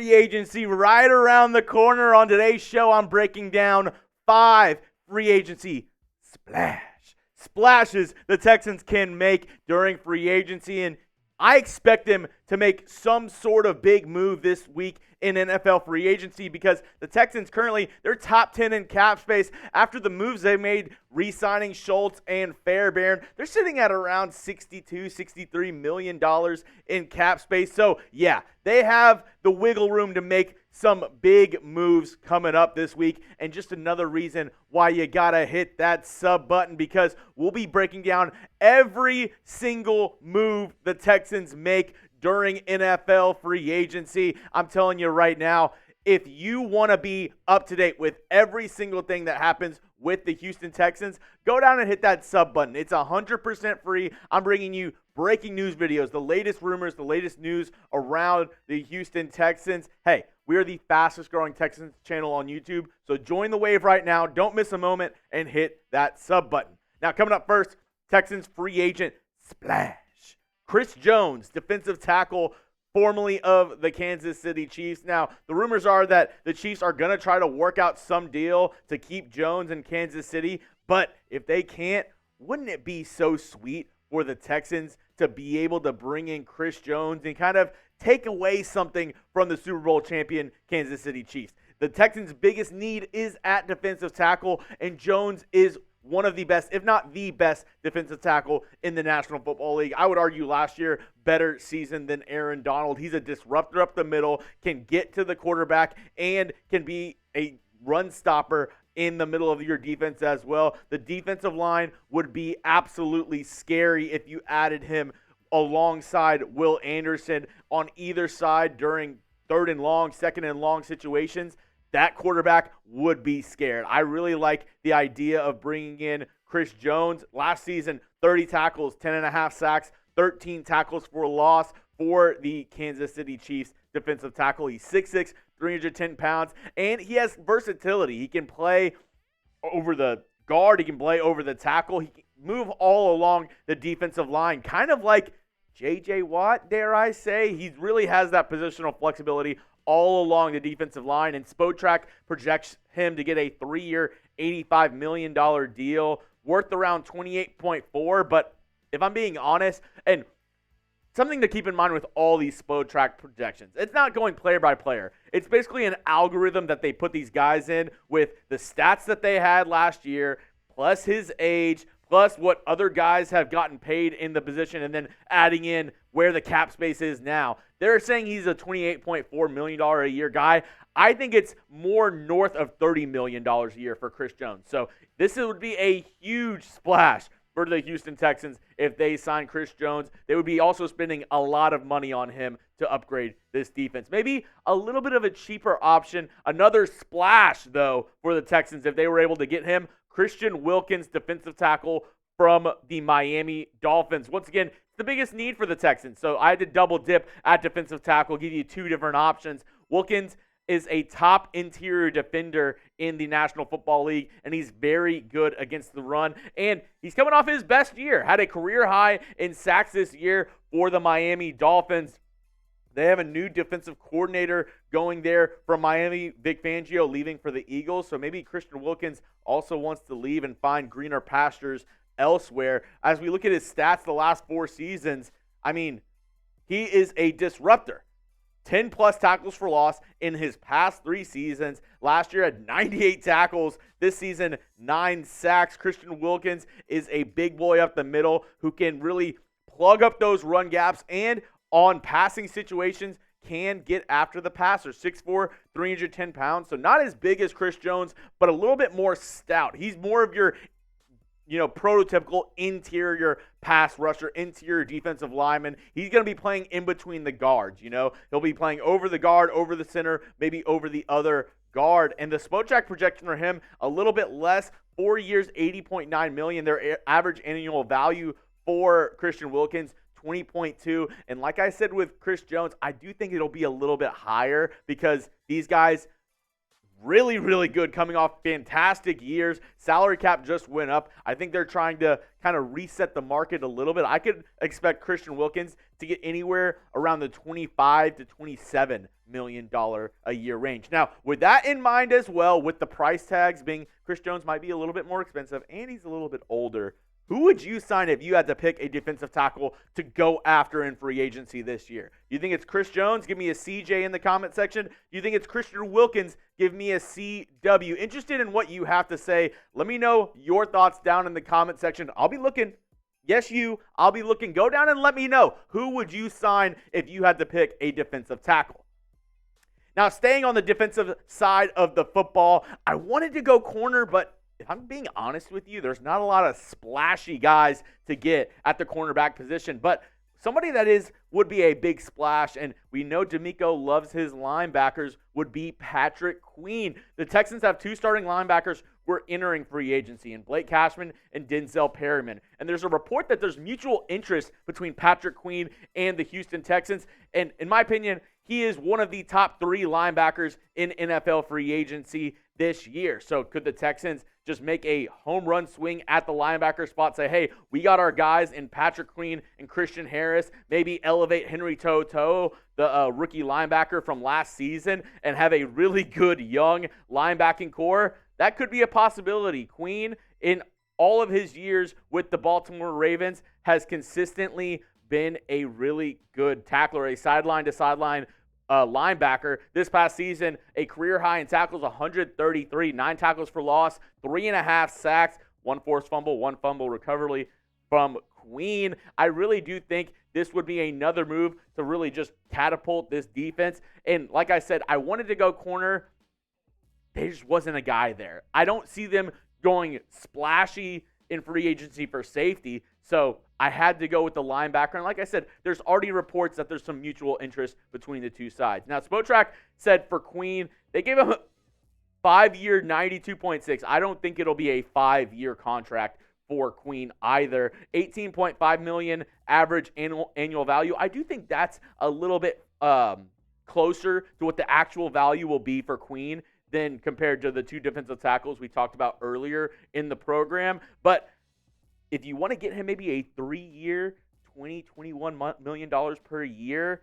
free agency right around the corner. On today's show, I'm breaking down 5 free agency splashes the Texans can make during free agency, and I expect them to make some sort of big move this week in NFL free agency because the Texans currently, they're top 10 in cap space after the moves they made re-signing Schultz and Fairbairn. They're sitting at around $62, $63 million in cap space. So, yeah, they have the wiggle room to make some big moves coming up this week. And just another reason why you got to hit that sub button because we'll be breaking down every single move the Texans make during NFL free agency. I'm telling you right now, if you want to be up to date with every single thing that happens with the Houston Texans, go down and hit that sub button. It's 100% free. I'm bringing you breaking news videos, the latest rumors, the latest news around the Houston Texans. Hey, we are the fastest growing Texans channel on YouTube, so join the wave right now. Don't miss a moment and hit that sub button. Now, coming up first, Texans free agent splash. Chris Jones, defensive tackle, formerly of the Kansas City Chiefs. Now, the rumors are that the Chiefs are going to try to work out some deal to keep Jones in Kansas City, but if they can't, wouldn't it be so sweet for the Texans to be able to bring in Chris Jones and kind of take away something from the Super Bowl champion Kansas City Chiefs? The Texans' biggest need is at defensive tackle, and Jones is one of the best, if not the best, defensive tackle in the National Football League. I would argue last year, better season than Aaron Donald. He's a disruptor up the middle, can get to the quarterback, and can be a run stopper in the middle of your defense as well. The defensive line would be absolutely scary if you added him alongside Will Anderson on either side during third and long, second and long situations. That quarterback would be scared. I really like the idea of bringing in Chris Jones. Last season, 30 tackles, 10.5 sacks, 13 tackles for loss for the Kansas City Chiefs defensive tackle. He's 6'6", 310 pounds, and he has versatility. He can play over the guard. He can play over the tackle. He can move all along the defensive line, kind of like J.J. Watt, dare I say. He really has that positional flexibility all along the defensive line, and Spotrac projects him to get a 3-year, $85 million deal worth around 28.4. But if I'm being honest, and something to keep in mind with all these Spotrac projections, it's not going player by player. It's basically an algorithm that they put these guys in with the stats that they had last year, plus his age, plus what other guys have gotten paid in the position, and then adding in where the cap space is now. They're saying he's a $28.4 million a year guy. I think it's more north of $30 million a year for Chris Jones. So this would be a huge splash for the Houston Texans if they sign Chris Jones. They would be also spending a lot of money on him to upgrade this defense. Maybe a little bit of a cheaper option. Another splash, though, for the Texans if they were able to get him. Christian Wilkins, defensive tackle from the Miami Dolphins. Once again, it's the biggest need for the Texans. So I had to double dip at defensive tackle, give you 2 different options. Wilkins is a top interior defender in the National Football League, and he's very good against the run. And he's coming off his best year. Had a career high in sacks this year for the Miami Dolphins. They have a new defensive coordinator going there from Miami, Vic Fangio, leaving for the Eagles. So maybe Christian Wilkins also wants to leave and find greener pastures elsewhere. As we look at his stats the last 4 seasons, I mean, he is a disruptor. 10-plus tackles for loss in his past 3 seasons. Last year had 98 tackles. This season, 9 sacks. Christian Wilkins is a big boy up the middle who can really plug up those run gaps and on passing situations can get after the passer. 6'4", 310 pounds. So not as big as Chris Jones, but a little bit more stout. He's more of your prototypical interior pass rusher, interior defensive lineman. He's going to be playing in between the guards, He'll be playing over the guard, over the center, maybe over the other guard. And the Spotrac projection for him, a little bit less, 4 years, $80.9 million. Their average annual value for Christian Wilkins, 20.2. And like I said with Chris Jones, I do think it'll be a little bit higher because these guys really, really good coming off fantastic years. Salary cap just went up. I think they're trying to kind of reset the market a little bit. I could expect Christian Wilkins to get anywhere around the $25 to $27 million a year range. Now, with that in mind as well, with the price tags being Chris Jones might be a little bit more expensive and he's a little bit older, who would you sign if you had to pick a defensive tackle to go after in free agency this year? Do you think it's Chris Jones? Give me a CJ in the comment section. Do you think it's Christian Wilkins? Give me a CW. Interested in what you have to say. Let me know your thoughts down in the comment section. I'll be looking. Yes, I'll be looking. Go down and let me know. Who would you sign if you had to pick a defensive tackle? Now, staying on the defensive side of the football, I wanted to go corner, but if I'm being honest with you, there's not a lot of splashy guys to get at the cornerback position, but somebody that would be a big splash, and we know DeMeco loves his linebackers, would be Patrick Queen. The Texans have 2 starting linebackers who are entering free agency, and Blake Cashman and Denzel Perryman. And there's a report that there's mutual interest between Patrick Queen and the Houston Texans, and in my opinion, he is one of the top 3 linebackers in NFL free agency this year. So could the Texans just make a home run swing at the linebacker spot, say, hey, we got our guys in Patrick Queen and Christian Harris, maybe elevate Henry To'oTo'o, the rookie linebacker from last season, and have a really good young linebacking core? That could be a possibility. Queen, in all of his years with the Baltimore Ravens, has consistently been a really good tackler, a sideline-to-sideline linebacker. This past season, a career high in tackles, 133, 9 tackles for loss, 3.5 sacks, 1 forced fumble, 1 fumble recovery from Queen. I really do think this would be another move to really just catapult this defense. And like I said, I wanted to go corner. There just wasn't a guy there. I don't see them going splashy in free agency for safety, so I had to go with the linebacker. And like I said, there's already reports that there's some mutual interest between the two sides. Now, Spotrac said for Queen, they gave him a 5-year, $92.6. I don't think it'll be a 5-year contract for Queen either. $18.5 million average annual value. I do think that's a little bit closer to what the actual value will be for Queen than compared to the 2 defensive tackles we talked about earlier in the program. But if you want to get him maybe a 3-year, $21 million per year,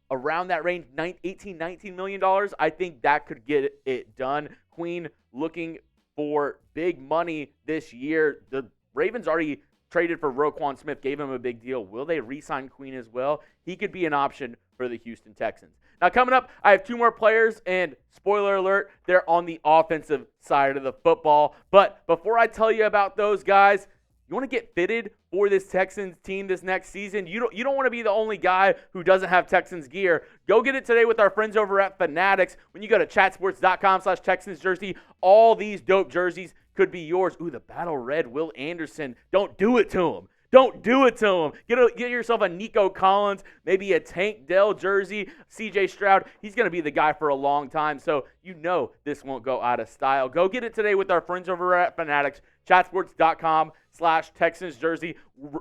around that range, $19 million, I think that could get it done. Queen looking for big money this year. The Ravens already traded for Roquan Smith, gave him a big deal. Will they re-sign Queen as well? He could be an option for the Houston Texans. Now, coming up, I have 2 more players, and spoiler alert, they're on the offensive side of the football. But before I tell you about those guys, you want to get fitted for this Texans team this next season? You don't want to be the only guy who doesn't have Texans gear. Go get it today with our friends over at Fanatics. When you go to chatsports.com/Texans jersey, all these dope jerseys could be yours. Ooh, the Battle Red Will Anderson. Don't do it to him. Don't do it to him. Get yourself a Nico Collins, maybe a Tank Dell jersey, CJ Stroud. He's going to be the guy for a long time, so you know this won't go out of style. Go get it today with our friends over at Fanatics, chatsports.com/Texans jersey.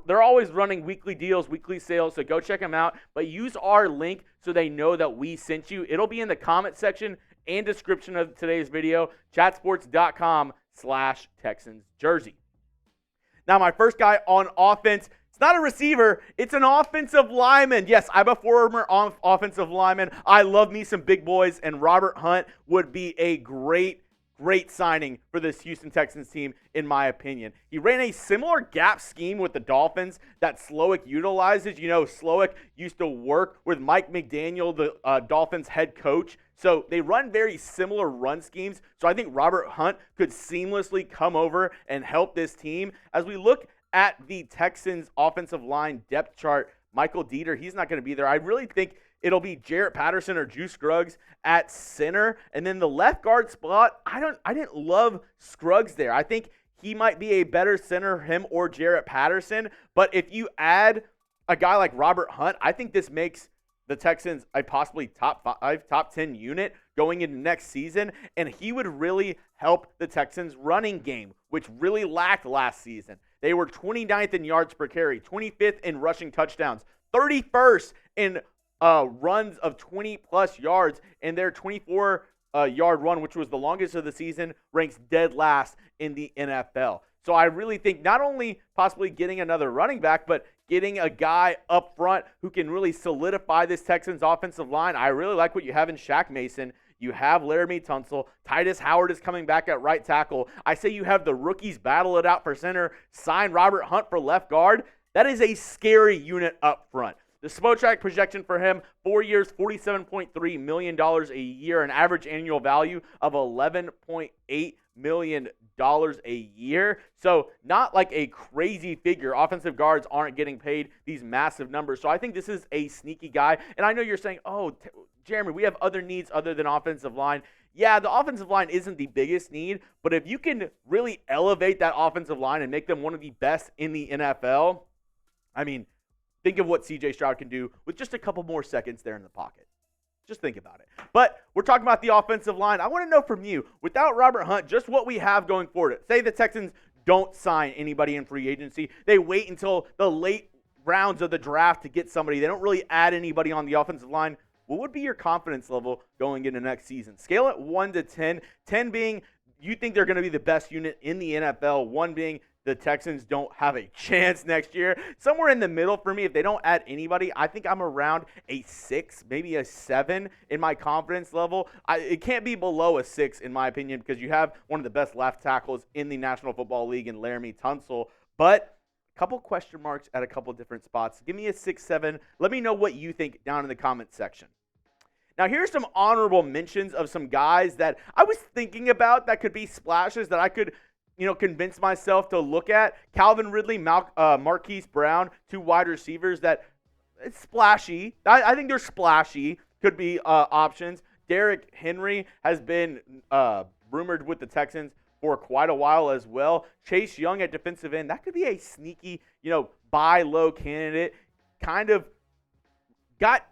They're always running weekly deals, weekly sales, so go check them out. But use our link so they know that we sent you. It'll be in the comment section and description of today's video, chatsports.com/Texans jersey. Now, my first guy on offense, it's not a receiver, it's an offensive lineman. Yes, I'm a former offensive lineman. I love me some big boys, and Robert Hunt would be a great signing for this Houston Texans team, in my opinion. He ran a similar gap scheme with the Dolphins that Slowick utilizes. You know, Slowick used to work with Mike McDaniel, the Dolphins head coach. So they run very similar run schemes. So I think Robert Hunt could seamlessly come over and help this team. As we look at the Texans offensive line depth chart, Michael Dieter, he's not going to be there. I really think it'll be Jarrett Patterson or Juice Scruggs at center. And then the left guard spot, I didn't love Scruggs there. I think he might be a better center, him or Jarrett Patterson. But if you add a guy like Robert Hunt, I think this makes the Texans a possibly top 5, top 10 unit going into next season. And he would really help the Texans running game, which really lacked last season. They were 29th in yards per carry, 25th in rushing touchdowns, 31st in runs of 20-plus yards, and their 24 yard run, which was the longest of the season, ranks dead last in the NFL. So I really think not only possibly getting another running back, but getting a guy up front who can really solidify this Texans offensive line. I really like what you have in Shaq Mason. You have Laramie Tunsil. Titus Howard is coming back at right tackle. I say you have the rookies battle it out for center. Sign Robert Hunt for left guard. That is a scary unit up front. The Spotrac projection for him, 4 years, $47.3 million a year, an average annual value of $11.8 million a year. So not like a crazy figure. Offensive guards aren't getting paid these massive numbers. So I think this is a sneaky guy. And I know you're saying, Jeremy, we have other needs other than offensive line. Yeah, the offensive line isn't the biggest need, but if you can really elevate that offensive line and make them one of the best in the NFL, I mean, think of what C.J. Stroud can do with just a couple more seconds there in the pocket. Just think about it. But we're talking about the offensive line. I want to know from you, without Robert Hunt, just what we have going forward. Say the Texans don't sign anybody in free agency. They wait until the late rounds of the draft to get somebody. They don't really add anybody on the offensive line. What would be your confidence level going into next season? Scale it 1 to 10. 10 being you think they're going to be the best unit in the NFL. 1 being the Texans don't have a chance next year. Somewhere in the middle for me, if they don't add anybody, I think I'm around a 6, maybe a 7 in my confidence level. It can't be below a 6 in my opinion because you have one of the best left tackles in the National Football League in Laramie Tunsil. But a couple question marks at a couple different spots. Give me a 6, 7. Let me know what you think down in the comments section. Now, here's some honorable mentions of some guys that I was thinking about that could be splashes that I could convince myself to look at. Calvin Ridley, Marquise Brown, 2 wide receivers that it's splashy. I think they're splashy. Could be options. Derrick Henry has been rumored with the Texans for quite a while as well. Chase Young at defensive end. That could be a sneaky, buy low candidate. Kind of got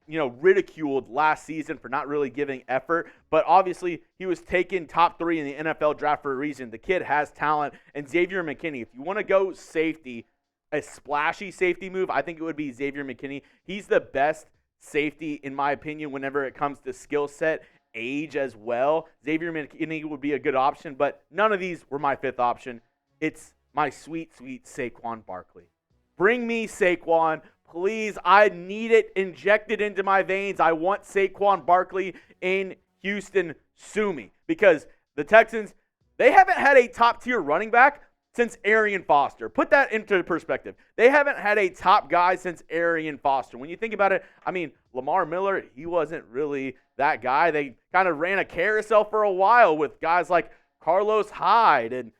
ridiculed last season for not really giving effort, but obviously he was taken top 3 in the NFL draft for a reason. The kid has talent, and Xavier McKinney, if you want to go safety, a splashy safety move, I think it would be Xavier McKinney. He's the best safety, in my opinion, whenever it comes to skill set, age as well. Xavier McKinney would be a good option, but none of these were my 5th option. It's my sweet, sweet Saquon Barkley. Bring me Saquon. Please, I need it injected into my veins. I want Saquon Barkley in Houston. Sue me. Because the Texans, they haven't had a top-tier running back since Arian Foster. Put that into perspective. They haven't had a top guy since Arian Foster. When you think about it, Lamar Miller, he wasn't really that guy. They kind of ran a carousel for a while with guys like Carlos Hyde and,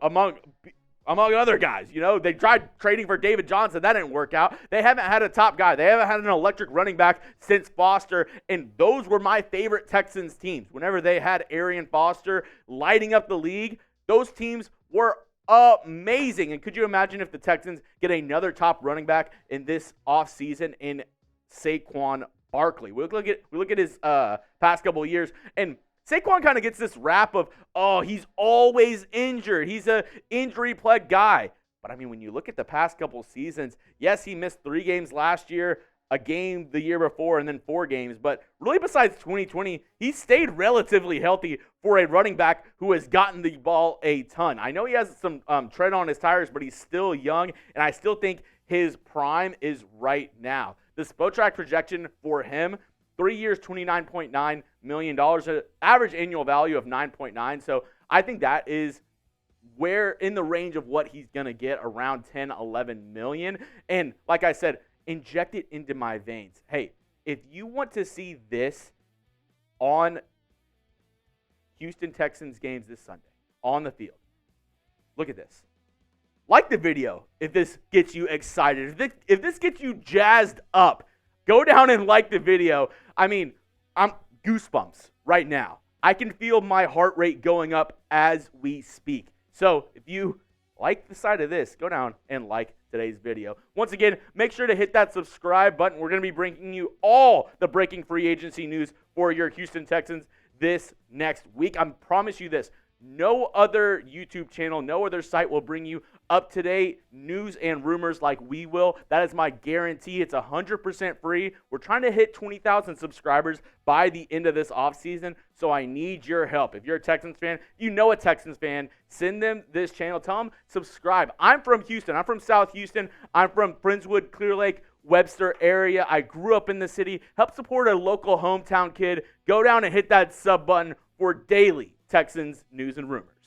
among other guys. They tried trading for David Johnson. That didn't work out. They haven't had a top guy. They haven't had an electric running back since Foster, and those were my favorite Texans teams. Whenever they had Arian Foster lighting up the league, those teams were amazing. And could you imagine if the Texans get another top running back in this offseason in Saquon Barkley? We look at his past couple of years, and Saquon kind of gets this rap of, he's always injured. He's an injury-plagued guy. But, when you look at the past couple seasons, yes, he missed 3 games last year, a game the year before, and then 4 games. But really, besides 2020, he stayed relatively healthy for a running back who has gotten the ball a ton. I know he has some tread on his tires, but he's still young, and I still think his prime is right now. The Spotrac projection for him, 3 years, $29.9 million, an average annual value of 9.9. So I think that is where in the range of what he's going to get, around 10, 11 million. And like I said, inject it into my veins. Hey, if you want to see this on Houston Texans games this Sunday on the field, look at this. Like the video if this gets you excited. If this gets you jazzed up, go down and like the video. I'm goosebumps right now. I can feel my heart rate going up as we speak. So if you like the side of this, go down and like today's video. Once again, make sure to hit that subscribe button. We're going to be bringing you all the breaking free agency news for your Houston Texans this next week. I promise you this. No other YouTube channel, no other site will bring you up-to-date news and rumors like we will. That is my guarantee. It's 100% free. We're trying to hit 20,000 subscribers by the end of this offseason, so I need your help. If you're a Texans fan, you know a Texans fan, send them this channel. Tell them subscribe. I'm from Houston. I'm from South Houston. I'm from Friendswood, Clear Lake, Webster area. I grew up in the city. Help support a local hometown kid. Go down and hit that sub button for daily Texans news and rumors.